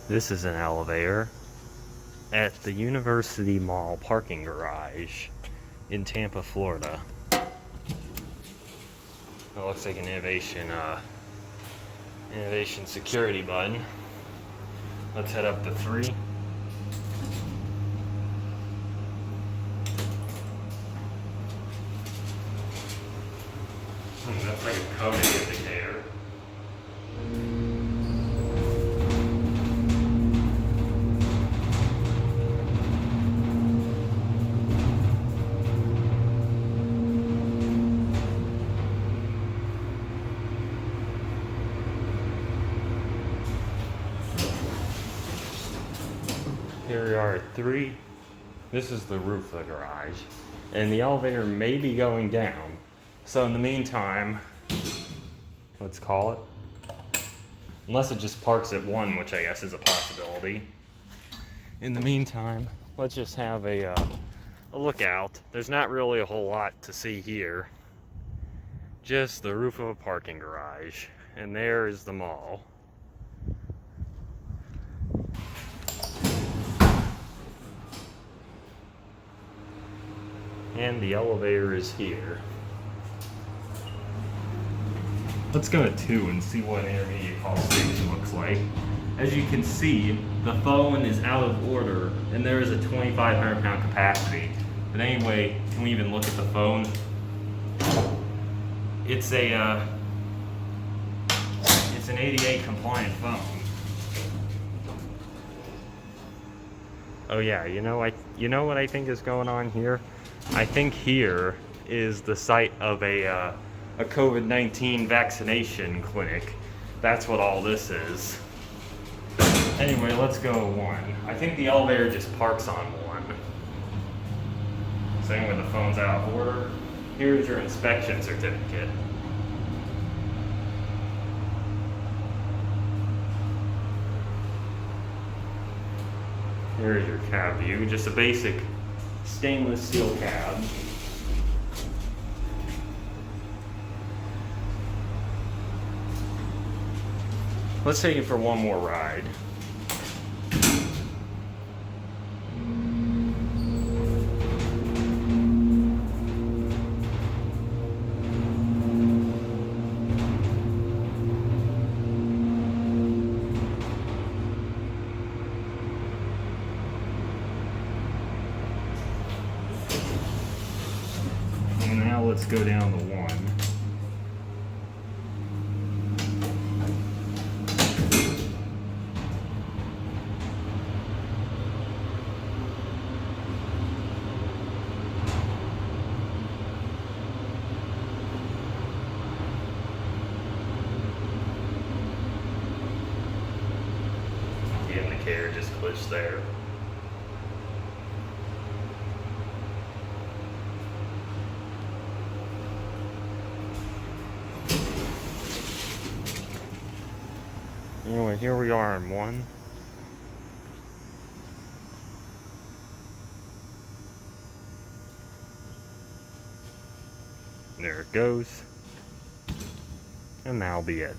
This is an elevator at the University Mall parking garage in Tampa, Florida. It looks like an innovation security button. Let's head up to 3. That's like a code indicator. Here we are at 3. This is the roof of the garage. And the elevator may be going down. So in the meantime, let's call it. Unless it just parks at 1, which I guess is a possibility. In the meantime, let's just have a look out. There's not really a whole lot to see here. Just the roof of a parking garage. And there is the mall. And the elevator is here. Let's go to 2 and see what intermediate call station looks like. As you can see, the phone is out of order and there is a 2,500 pound capacity. But anyway, can we even look at the phone? It's an ADA compliant phone. Oh yeah, you know what I think is going on here? I think here is the site of a COVID-19 vaccination clinic. That's what all this is. Anyway, let's go 1. I think the elevator just parks on 1. Same with the phone's out of order. Here's your inspection certificate. Here's your cab view, just a basic stainless steel cab. Let's take it for one more ride. And now let's go down to 1. The indicator just glitched there. Anyway, here we are in 1. There it goes. And that'll be it.